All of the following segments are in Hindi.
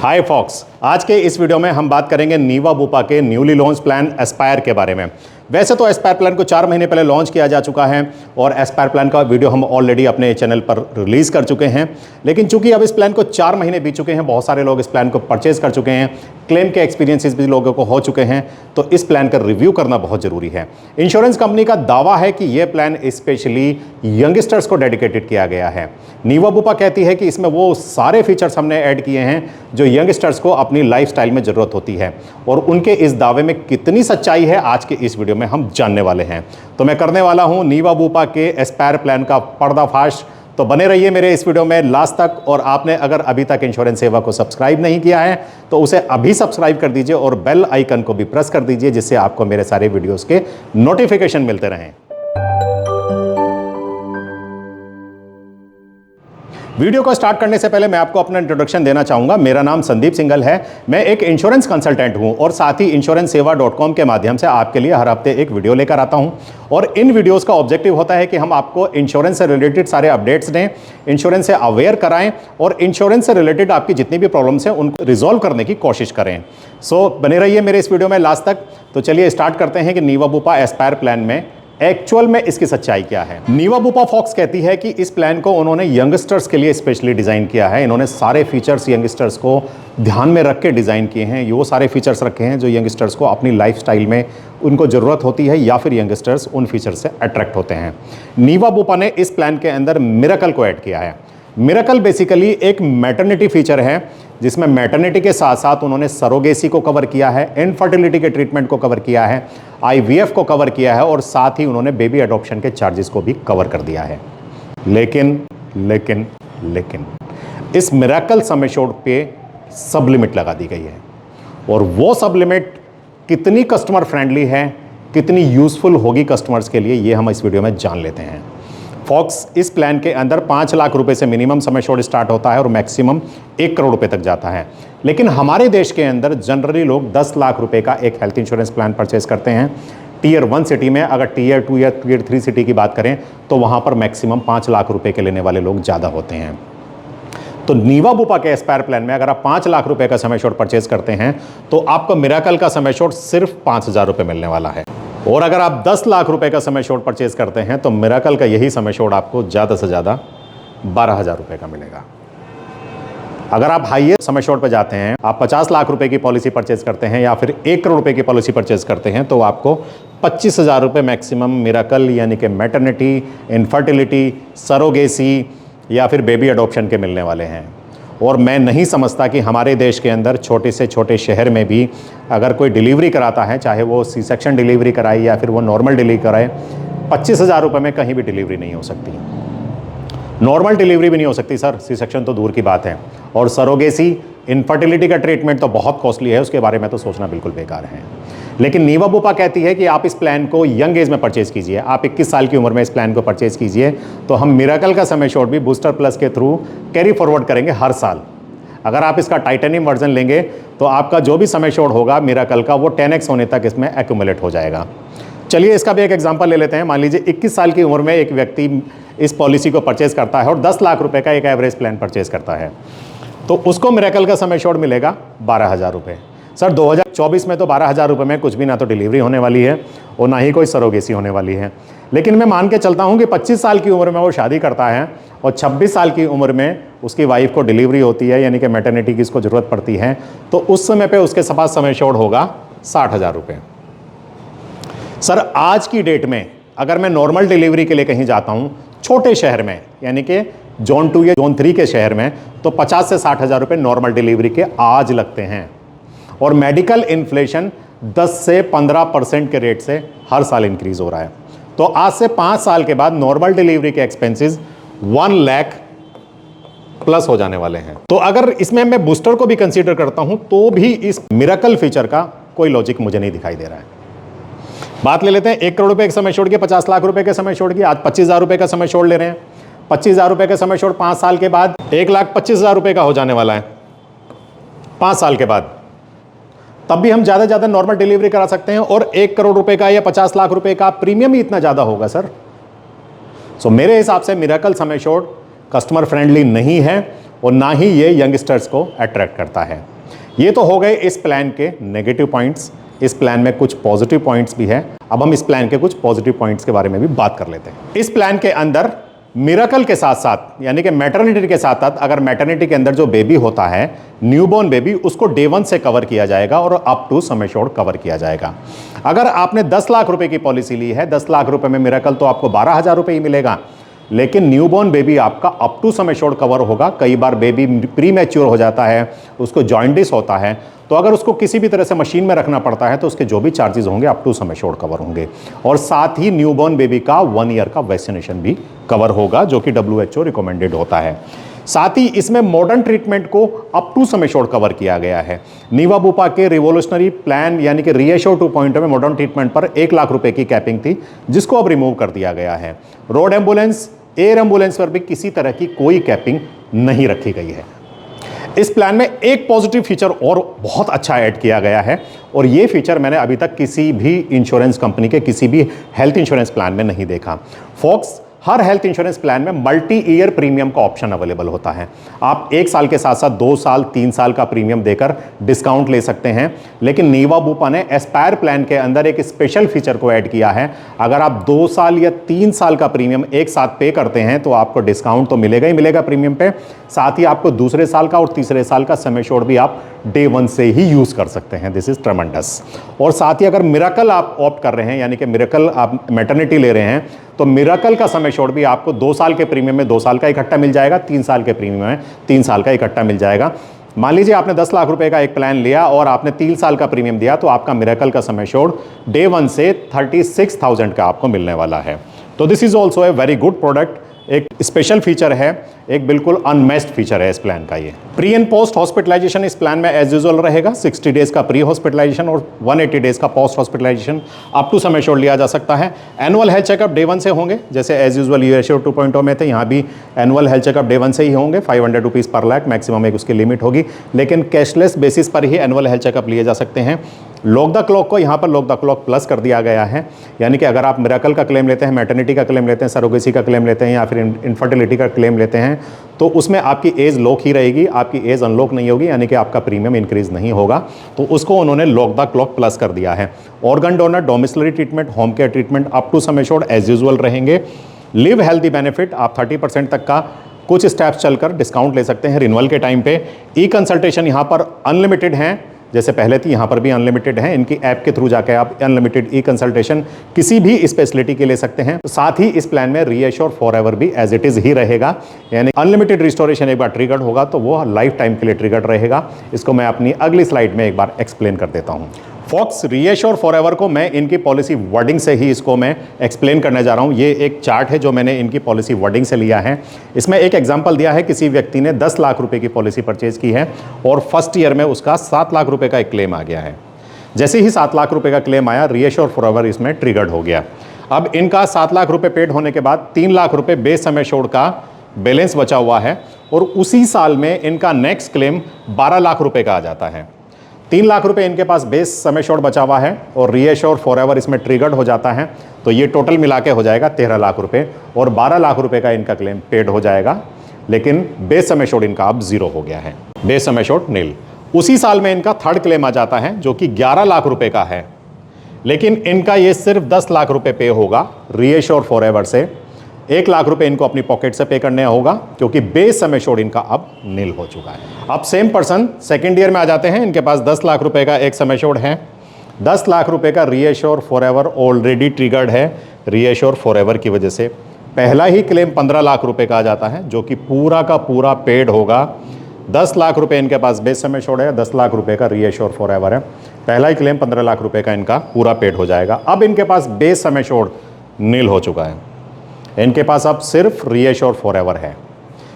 हाय फॉक्स, आज के इस वीडियो में हम बात करेंगे नीवा बुपा के न्यूली लॉन्च प्लान एस्पायर के बारे में। वैसे तो एस्पायर प्लान को 4 महीने पहले लॉन्च किया जा चुका है और एस्पायर प्लान का वीडियो हम ऑलरेडी अपने चैनल पर रिलीज कर चुके हैं, लेकिन चूंकि अब इस प्लान को 4 महीने बीत चुके हैं, बहुत सारे लोग इस प्लान को परचेज कर चुके हैं, क्लेम के एक्सपीरियंसेस भी लोगों को हो चुके हैं, तो इस प्लान का रिव्यू करना बहुत जरूरी है। इंश्योरेंस कंपनी का दावा है कि यह प्लान स्पेशली यंगस्टर्स को डेडिकेटेड किया गया है। नीवा बुपा कहती है कि इसमें वो सारे फीचर्स हमने ऐड किए हैं जो यंगस्टर्स को अपनी लाइफस्टाइल में जरूरत होती है, और उनके इस दावे में कितनी सच्चाई है आज के इस वीडियो में हम जानने वाले हैं। तो मैं करने वाला हूं नीवा बुपा के एस्पायर प्लान का पर्दाफाश। तो बने रहिए मेरे इस वीडियो में लास्ट तक, और आपने अगर अभी तक इंश्योरेंस सेवा को सब्सक्राइब नहीं किया है तो उसे अभी सब्सक्राइब कर दीजिए और बेल आइकन को भी प्रेस कर दीजिए, जिससे आपको मेरे सारे वीडियोस के नोटिफिकेशन मिलते रहें। वीडियो को स्टार्ट करने से पहले मैं आपको अपना इंट्रोडक्शन देना चाहूंगा। मेरा नाम संदीप सिंघल है। मैं एक इंश्योरेंस कंसल्टेंट हूं और साथ ही insurancesewa.com के माध्यम से आपके लिए हर हफ्ते एक वीडियो लेकर आता हूं, और इन वीडियोस का ऑब्जेक्टिव होता है कि हम आपको इंश्योरेंस से रिलेटेड सारे अपडेट्स दें, इंश्योरेंस से अवेयर कराएं और इंश्योरेंस से रिलेटेड आपकी जितनी भी प्रॉब्लम्स हैं उनको रिजॉल्व करने की कोशिश करें। सो बने रहिए मेरे इस वीडियो में लास्ट तक। तो चलिए स्टार्ट करते हैं कि नीवा बुपा एस्पायर प्लान में एक्चुअल में इसकी सच्चाई क्या है। नीवा बुपा फॉक्स कहती है कि इस प्लान को उन्होंने यंगस्टर्स के लिए स्पेशली डिजाइन किया है। इन्होंने सारे फीचर्स यंगस्टर्स को ध्यान में रख के डिजाइन किए हैं। ये वो सारे फीचर्स रखे हैं जो यंगस्टर्स को अपनी लाइफस्टाइल में उनको जरूरत होती है, या फिर यंगस्टर्स उन फीचर्स से अट्रैक्ट होते हैं। नीवा बुपा ने इस प्लान के अंदर मिरेकल को ऐड किया है। मिरेकल बेसिकली एक मैटरनिटी फीचर है, जिसमें मैटरनिटी के साथ साथ उन्होंने सरोगेसी को कवर किया है, इनफर्टिलिटी के ट्रीटमेंट को कवर किया है, आईवीएफ को कवर किया है, और साथ ही उन्होंने बेबी अडॉप्शन के चार्जेस को भी कवर कर दिया है। लेकिन लेकिन लेकिन इस मिरेकल सम एश्योर्ड पे सब लिमिट लगा दी गई है, और वो सब लिमिट कितनी कस्टमर फ्रेंडली है, कितनी यूजफुल होगी कस्टमर्स के लिए, ये हम इस वीडियो में जान लेते हैं। फॉक्स इस प्लान के अंदर 5 लाख रुपए से मिनिमम सम एश्योर्ड स्टार्ट होता है और मैक्सिमम 1 करोड़ रुपए तक जाता है। लेकिन हमारे देश के अंदर जनरली लोग 10 लाख रुपए का एक हेल्थ इंश्योरेंस प्लान परचेज करते हैं। टियर 1 सिटी में, अगर टियर 2 या टियर 3 सिटी की बात करें तो वहां पर मैक्सिमम 5 लाख रुपए के लेने वाले लोग ज़्यादा होते हैं। तो नीवा बुपा के एस्पायर प्लान में अगर आप 5 लाख रुपए का सम एश्योर्ड परचेज करते हैं तो आपको मिरेकल का सम एश्योर्ड सिर्फ 5,000 रुपए मिलने वाला है, और अगर आप 10 लाख रुपए का सम एश्योर्ड परचेज करते हैं तो मिरेकल का यही सम एश्योर्ड आपको ज़्यादा से ज़्यादा 12,000 रुपए का मिलेगा। अगर आप हाईएस्ट सम एश्योर्ड पे जाते हैं, आप 50 लाख रुपए की पॉलिसी परचेज करते हैं या फिर 1 करोड़ रुपए की पॉलिसी परचेज करते हैं, तो आपको 25,000 रुपए मैक्सिमम मिरेकल यानी कि मैटरनिटी, इनफर्टिलिटी, सरोगेसी या फिर बेबी अडॉप्शन के मिलने वाले हैं। और मैं नहीं समझता कि हमारे देश के अंदर छोटे से छोटे शहर में भी अगर कोई डिलीवरी कराता है, चाहे वो सी सेक्शन डिलीवरी कराए या फिर वो नॉर्मल डिलीवरी कराए, 25,000 रुपये में कहीं भी डिलीवरी नहीं हो सकती। नॉर्मल डिलीवरी भी नहीं हो सकती सर, सी सेक्शन तो दूर की बात है। और सरोगेसी, इनफर्टिलिटी का ट्रीटमेंट तो बहुत कॉस्टली है, उसके बारे में तो सोचना बिल्कुल बेकार है। लेकिन नीवा बुपा कहती है कि आप इस प्लान को यंग एज में परचेज कीजिए, आप 21 साल की उम्र में इस प्लान को परचेज कीजिए, तो हम मिरेकल का सम एश्योर्ड भी बूस्टर प्लस के थ्रू कैरी फॉरवर्ड करेंगे हर साल। अगर आप इसका टाइटेनियम वर्जन लेंगे तो आपका जो भी सम एश्योर्ड होगा मिरेकल का, वो 10x होने तक इसमें एक्यूमुलेट हो जाएगा। चलिए इसका भी एक एग्जांपल ले लेते हैं। मान लीजिए 21 साल की उम्र में एक व्यक्ति इस पॉलिसी को परचेज करता है और 10 लाख रुपए का एक एवरेज प्लान परचेज करता है, तो उसको मिरेकल का सम एश्योर्ड मिलेगा 12,000 रुपये। सर 2024 में तो 12,000 रुपये में कुछ भी ना तो डिलीवरी होने वाली है और ना ही कोई सरोगेसी होने वाली है। लेकिन मैं मान के चलता हूँ कि 25 साल की उम्र में वो शादी करता है और 26 साल की उम्र में उसकी वाइफ को डिलीवरी होती है, यानी कि मैटरनिटी की इसको ज़रूरत पड़ती है, तो उस समय पे उसके पास सम एश्योर्ड होगा 60,000 रुपये। सर आज की डेट में अगर मैं नॉर्मल डिलीवरी के लिए कहीं जाता हूँ छोटे शहर में, यानी कि जोन 2 या जोन 3 के शहर में, तो 50 से 60,000 रुपये नॉर्मल डिलीवरी के आज लगते हैं, और मेडिकल इन्फ्लेशन 10 से 15% के रेट से हर साल इंक्रीज हो रहा है। तो आज से 5 साल के बाद नॉर्मल डिलीवरी के एक्सपेंसेस 1 लाख प्लस हो जाने वाले हैं। तो अगर इसमें मैं बूस्टर को भी कंसीडर करता हूं तो भी इस मिरेकल फीचर का कोई लॉजिक मुझे नहीं दिखाई दे रहा है। बात ले लेते हैं 1 करोड़ रुपए के सम एश्योर्ड के, 50 लाख रुपए के सम एश्योर्ड की। आज 25,000 रुपए का सम एश्योर्ड ले रहे हैं। 25,000 रुपए का सम एश्योर्ड 5 साल के बाद 1,25,000 रुपए का हो जाने वाला है 5 साल के बाद। तब भी हम ज़्यादा से ज़्यादा नॉर्मल डिलीवरी करा सकते हैं, और 1 करोड़ रुपए का या 50 लाख रुपए का प्रीमियम ही इतना ज़्यादा होगा सर। सो मेरे हिसाब से miracle sum assured customer friendly नहीं है और ना ही ये यंगस्टर्स को अट्रैक्ट करता है। ये तो हो गए इस प्लान के नेगेटिव पॉइंट्स। इस प्लान में कुछ पॉजिटिव पॉइंट्स भी हैं। अब हम इस प्लान के कुछ पॉजिटिव पॉइंट्स के बारे में भी बात कर लेते हैं। इस प्लान के अंदर मिरेकल के साथ साथ, यानी कि मैटरनिटी के साथ साथ, अगर मैटरनिटी के अंदर जो बेबी होता है, न्यूबॉर्न बेबी, उसको डे 1 से कवर किया जाएगा और up to sum assured cover किया जाएगा। अगर आपने 10 लाख रुपए की पॉलिसी ली है, 10 लाख रुपए में मिरेकल, तो आपको 12,000 रुपए ही मिलेगा, लेकिन न्यूबॉर्न बेबी आपका up to sum assured cover होगा। कई बार बेबी प्री मैच्योर हो जाता है, उसको जॉइंटिस होता है, तो अगर उसको किसी भी तरह से मशीन में रखना पड़ता है तो उसके जो भी चार्जेस होंगे up to sum assured cover होंगे। और साथ ही न्यूबॉर्न बेबी का 1 ईयर का वैक्सीनेशन भी कवर होगा, जो कि WHO रिकमेंडेड होता है। साथ ही इसमें मॉडर्न ट्रीटमेंट को up to sum assured cover किया गया है। नीवा बुपा के रिवोल्यूशनरी प्लान यानी कि रीएश्योर 2.0 में मॉडर्न ट्रीटमेंट पर 1 लाख रुपए की कैपिंग थी, जिसको अब रिमूव कर दिया गया है। रोड एम्बुलेंस, एयर एम्बुलेंस पर भी किसी तरह की कोई कैपिंग नहीं रखी गई है। इस प्लान में एक पॉजिटिव फीचर और बहुत अच्छा ऐड किया गया है, और ये फीचर मैंने अभी तक किसी भी इंश्योरेंस कंपनी के किसी भी हेल्थ इंश्योरेंस प्लान में नहीं देखा। फॉक्स, हर हेल्थ इंश्योरेंस प्लान में मल्टी ईयर प्रीमियम का ऑप्शन अवेलेबल होता है। आप 1 साल के साथ साथ 2 साल 3 साल का प्रीमियम देकर डिस्काउंट ले सकते हैं, लेकिन नीवा बुपा ने एस्पायर प्लान के अंदर एक स्पेशल फीचर को ऐड किया है। अगर आप 2 साल या 3 साल का प्रीमियम एक साथ पे करते हैं तो आपको डिस्काउंट तो मिलेगा ही मिलेगा प्रीमियम पे, साथ ही आपको दूसरे साल का और तीसरे साल का सम एश्योर्ड भी आप डे 1 से ही यूज कर सकते हैं। This is ट्रेमेंडस। और साथ ही अगर मिरेकल आप ऑप्ट कर रहे हैं, यानी कि मिरेकल आप मैटरनिटी ले रहे हैं, तो मिरेकल का सम एश्योर्ड भी आपको 2 साल के प्रीमियम में 2 साल का इकट्ठा मिल जाएगा, 3 साल के प्रीमियम में 3 साल का इकट्ठा मिल जाएगा। मान लीजिए आपने 10 लाख रुपए का एक प्लान लिया और आपने 3 साल का प्रीमियम दिया, तो आपका मिरेकल का सम एश्योर्ड डे 1 से 36,000 का आपको मिलने वाला है। तो this is also a very good product. एक स्पेशल फीचर है, एक बिल्कुल अनमैच्ड फीचर है इस प्लान का। ये प्री एंड पोस्ट हॉस्पिटलाइजेशन इस प्लान में एज यूजुअल रहेगा। 60 डेज का प्री हॉस्पिटलाइजेशन और 180 डेज का post hospitalisation up to sum assured लिया जा सकता है। एनुअल हेल्थ चेकअप डे 1 से होंगे, जैसे एज यूजुअल रीएश्योर 2.0 में थे, यहाँ भी एनुअल हेल्थ चेकअप डे 1 से ही होंगे। 500 रुपीज़ पर लाख मैक्सिमम एक उसकी लिमिट होगी, लेकिन कैशलेस बेसिस पर ही एनुअल हेल्थ चेकअप लिए जा सकते हैं। लॉक द क्लॉक को यहाँ पर लॉक द क्लॉक प्लस कर दिया गया है, यानी कि अगर आप मिरेकल का क्लेम लेते हैं, मैटरनिटी का क्लेम लेते हैं, सरोगेसी का क्लेम लेते हैं या फिर इनफर्टिलिटी का क्लेम लेते हैं, तो उसमें आपकी एज लॉक ही रहेगी, आपकी एज अनलॉक नहीं होगी, यानी कि आपका प्रीमियम इंक्रीज नहीं होगा। तो उसको उन्होंने लॉक द क्लॉक प्लस कर दिया है। Organ donor, domiciliary treatment, home care treatment up to sum assured as usual रहेंगे। लिव हेल्दी बेनिफिट आप 30% तक का कुछ स्टेप्स चलकर डिस्काउंट ले सकते हैं रिन्यूअल के टाइम पे। ई कंसल्टेशन यहाँ पर अनलिमिटेड हैं, जैसे पहले थी, यहाँ पर भी अनलिमिटेड है। इनकी ऐप के थ्रू जाकर आप अनलिमिटेड ई कंसल्टेशन किसी भी स्पेशलिटी के ले सकते हैं। साथ ही इस प्लान में रीएश्योर फॉरएवर भी एज इट इज ही रहेगा, यानी अनलिमिटेड रिस्टोरेशन एक बार ट्रिगर्ड होगा तो वो लाइफ टाइम के लिए ट्रिगर्ड रहेगा। इसको मैं अपनी अगली स्लाइड में एक बार एक्सप्लेन कर देता हूँ। फॉक्स रीएश्योर फॉरएवर को मैं इनकी पॉलिसी वर्डिंग से ही इसको मैं एक्सप्लेन करने जा रहा हूँ। ये एक चार्ट है जो मैंने इनकी पॉलिसी वर्डिंग से लिया है। इसमें एक एग्जांपल दिया है, किसी व्यक्ति ने 10 लाख रुपए की पॉलिसी परचेज की है और फर्स्ट ईयर में उसका 7 लाख रुपए का एक क्लेम आ गया है। जैसे ही 7 लाख रुपए का क्लेम आया, रीएश्योर फॉरएवर इसमें ट्रिगर्ड हो गया। अब इनका 7 लाख रुपए पेड होने के बाद 3 लाख रुपए बेस सम एश्योर्ड का बैलेंस बचा हुआ है, और उसी साल में इनका नेक्स्ट क्लेम 12 लाख रुपए का आ जाता है। 3 लाख रुपए इनके पास बेस सम एश्योर्ड बचा हुआ है और रीएश्योर फॉरएवर इसमें ट्रिगर्ड हो जाता है, तो ये टोटल मिला के हो जाएगा 13 लाख रुपए, और 12 लाख रुपए का इनका क्लेम पेड हो जाएगा, लेकिन बेस सम एश्योर्ड इनका अब 0 हो गया है, बेस सम एश्योर्ड नील। उसी साल में इनका थर्ड क्लेम आ जाता है जो कि 11 लाख रुपए का है, लेकिन इनका ये सिर्फ 10 लाख रुपए पे होगा रीएश्योर फॉरएवर से। 1 लाख रुपए इनको अपनी पॉकेट से पे करने होगा, क्योंकि बेस सम एश्योर्ड इनका अब नील हो चुका है। अब सेम पर्सन सेकेंड ईयर में आ जाते हैं, इनके पास 10 लाख रुपए का एक सम एश्योर्ड है, 10 लाख रुपए का रीएश्योर फॉरएवर ऑलरेडी ट्रिगर्ड है रीएश्योर फॉरएवर की वजह से। पहला ही क्लेम 15 लाख रुपए का आ जाता है, जो कि पूरा का पूरा पेड होगा। 10 लाख रुपए इनके पास बेस सम एश्योर्ड है, 10 लाख रुपए का रीएश्योर फॉरएवर है। पहला ही क्लेम 15 लाख रुपए का इनका पूरा पेड हो जाएगा। अब इनके पास बेस सम एश्योर्ड नील हो चुका है, इनके पास अब सिर्फ रीएश्योर फॉरएवर है।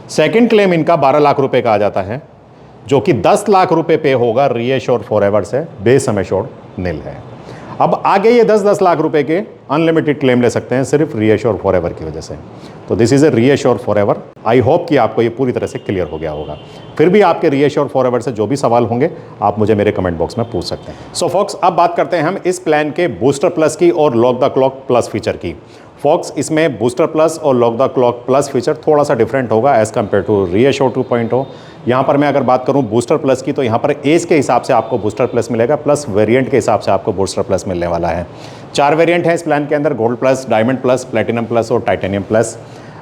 सेकंड क्लेम इनका 12 लाख रुपए का आ जाता है, जो कि 10 लाख रुपए पे होगा रीएश्योर फॉरएवर से, बेस सम एश्योर्ड नील है। अब आगे ये 10-10 लाख रुपए के अनलिमिटेड क्लेम ले सकते हैं सिर्फ रीएश्योर फॉरएवर की वजह से। तो this is a reassure forever. I hope कि आपको ये पूरी तरह से क्लियर हो गया होगा। फिर भी आपके रीएश्योर फॉरएवर से जो भी सवाल होंगे आप मुझे मेरे कमेंट बॉक्स में पूछ सकते हैं। सो फॉक्स, अब बात करते हैं हम इस प्लान के बूस्टर प्लस की और lock the clock plus feature की। फॉक्स, इसमें बूस्टर प्लस और lock the clock plus feature थोड़ा सा डिफरेंट होगा एज कम्पेयर टू रीएश्योर 2.0। यहाँ पर मैं अगर बात करूँ बूस्टर प्लस की, तो यहाँ पर एज के हिसाब से आपको बूस्टर प्लस मिलेगा, प्लस वेरिएंट के हिसाब से आपको बूस्टर प्लस मिलने वाला है। 4 वेरिएंट हैं इस प्लान के अंदर, gold plus, diamond plus, platinum plus और टाइटेनियम प्लस।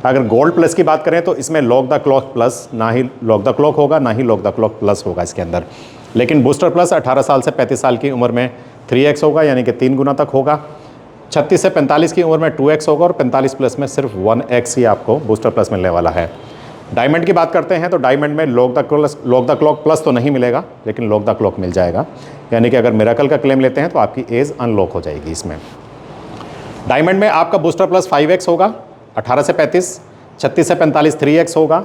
अगर गोल्ड प्लस की बात करें तो इसमें लॉक द क्लॉक प्लस, ना ही लॉक द क्लॉक होगा, ना ही लॉक द क्लॉक प्लस होगा इसके अंदर। लेकिन बूस्टर प्लस 18 साल से 35 साल की उम्र में 3x होगा, यानी कि 3 गुना तक होगा। 36 से 45 की उम्र में 2x होगा और 45 प्लस में सिर्फ 1x ही आपको बूस्टर प्लस मिलने वाला है। डायमंड की बात करते हैं तो डायमंड में लॉक द क्लॉक प्लस तो नहीं मिलेगा, लेकिन लॉक द क्लॉक मिल जाएगा, यानी कि अगर मिरेकल का क्लेम लेते हैं तो आपकी एज अनलॉक हो जाएगी इसमें। डायमंड में आपका बूस्टर प्लस 5x होगा, 18 से 35, 36 से 45 3x होगा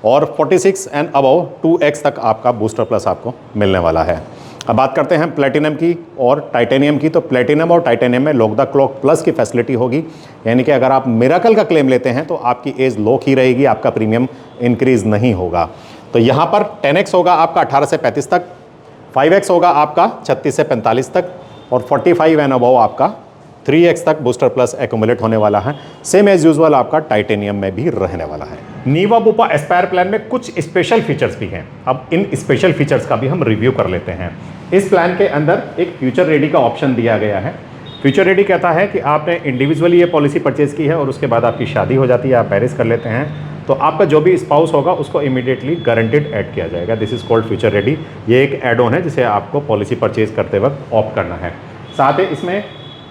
और 46 एंड अबव 2x तक आपका बूस्टर प्लस आपको मिलने वाला है। अब बात करते हैं प्लेटिनम की और टाइटेनियम की। तो प्लेटिनम और टाइटेनियम में लॉक द क्लॉक प्लस की फैसिलिटी होगी, यानी कि अगर आप मिरेकल का क्लेम लेते हैं तो आपकी एज लॉक ही रहेगी, आपका प्रीमियम इंक्रीज नहीं होगा। तो यहाँ पर 10x होगा आपका 18 से 35 तक, 5x होगा आपका 36 से 45 तक और 45 एंड अबव आपका 3x तक बूस्टर प्लस एक्यूमुलेट होने वाला है। सेम एज यूजुअल आपका टाइटेनियम में भी रहने वाला है। नीवा बुपा एस्पायर प्लान में कुछ स्पेशल फीचर्स भी हैं। अब इन स्पेशल फीचर्स का भी हम रिव्यू कर लेते हैं। इस प्लान के अंदर एक फ्यूचर रेडी का ऑप्शन दिया गया है। फ्यूचर रेडी कहता है कि आपने इंडिविजुअली ये पॉलिसी परचेज की है और उसके बाद आपकी शादी हो जाती है, आप मैरिज कर लेते हैं, तो आपका जो भी स्पाउस होगा उसको इमीडिएटली गारंटेड ऐड किया जाएगा। This is called future ready. ये एक एड ऑन है जिसे आपको पॉलिसी परचेज करते वक्त ऑप्ट करना है। साथ ही इसमें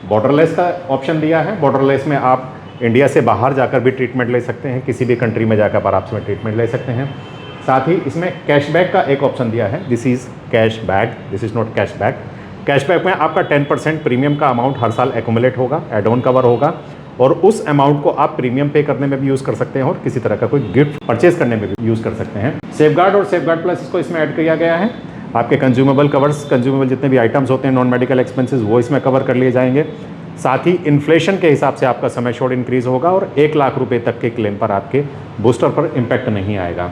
बॉर्डरलेस का ऑप्शन दिया है। बॉर्डरलेस में आप इंडिया से बाहर जाकर भी ट्रीटमेंट ले सकते हैं, किसी भी कंट्री में जाकर आप उसमें ट्रीटमेंट ले सकते हैं। साथ ही इसमें कैशबैक का एक ऑप्शन दिया है। This is cashback, this is not cashback. Cashback में आपका 10% प्रीमियम का अमाउंट हर साल एक्यूमुलेट होगा, एड ऑन कवर होगा और उस अमाउंट को आप प्रीमियम पे करने में भी यूज़ कर सकते हैं और किसी तरह का कोई गिफ्ट परचेज करने में भी यूज़ कर सकते हैं। सेफगार्ड और सेफगार्ड प्लस इसको इसमें ऐड किया गया है। आपके कंज्यूमेबल कवर्स, कंज्यूमेबल जितने भी आइटम्स होते हैं, नॉन मेडिकल एक्सपेंसेस, वो इसमें कवर कर लिए जाएंगे। साथ ही इन्फ्लेशन के हिसाब से आपका समय शोर्ट इंक्रीज होगा और 1 लाख रुपए तक के क्लेम पर आपके बूस्टर पर इम्पैक्ट नहीं आएगा।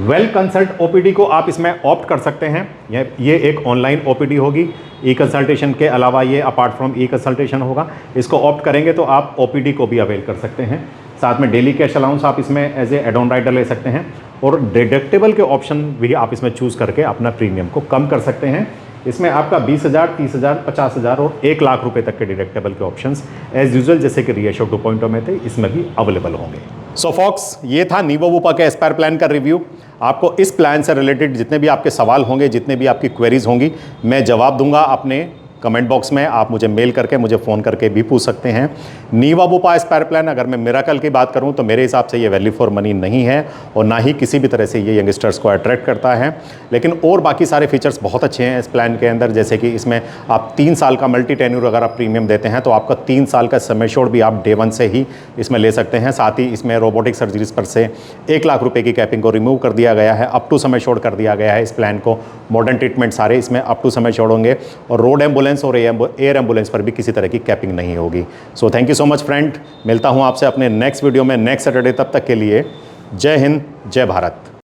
वेल कंसल्ट ओपीडी को आप इसमें ऑप्ट कर सकते हैं। ये एक ऑनलाइन ओपीडी होगी। ई कंसल्टेशन के अलावा ये अपार्ट फ्रॉम ई कंसल्टेशन होगा। इसको ऑप्ट करेंगे तो आप ओपीडी को भी अवेल कर सकते हैं। साथ में डेली कैश अलाउंस आप इसमें as a add on rider ले सकते हैं और डिडक्टेबल के ऑप्शन भी आप इसमें चूज़ करके अपना प्रीमियम को कम कर सकते हैं। इसमें आपका 20,000, 30,000, 50,000 और 1 लाख रुपए तक के डिडक्टेबल के ऑप्शंस एज यूजुअल जैसे कि रीएश्योर 2.0 में थे, इसमें भी अवेलेबल होंगे। सो फॉक्स, ये था नीवा बुपा के एस्पायर प्लान का रिव्यू। आपको इस प्लान से रिलेटेड जितने भी आपके सवाल होंगे, जितने भी आपकी क्वेरीज होंगी, मैं जवाब दूंगा अपने कमेंट बॉक्स में। आप मुझे मेल करके, मुझे फ़ोन करके भी पूछ सकते हैं। नीवा बुपा एस्पायर प्लान, अगर मैं मिरेकल की बात करूं तो मेरे हिसाब से ये वैल्यू फॉर मनी नहीं है और ना ही किसी भी तरह से ये यंगस्टर्स को अट्रैक्ट करता है। लेकिन और बाकी सारे फीचर्स बहुत अच्छे हैं इस प्लान के अंदर, जैसे कि इसमें आप 3 साल का मल्टी टेन्यूर अगर आप प्रीमियम देते हैं तो आपका 3 साल का समय शोर्ट भी आप डे 1 से ही इसमें ले सकते हैं। साथ ही इसमें रोबोटिक सर्जरीज पर से 1 लाख रुपये की कैपिंग को रिमूव कर दिया गया है, अप टू समय शोर्ट कर दिया गया है इस प्लान को। मॉडर्न ट्रीटमेंट सारे इसमें अप टू समय शोर्ट होंगे और रोड एम्बुलेंस और एयर एम्बुलेंस पर भी किसी तरह की कैपिंग नहीं होगी। So thank you so much friend. मिलता हूं आपसे अपने नेक्स्ट वीडियो में नेक्स्ट सैटरडे। तब तक के लिए जय हिंद, जय भारत।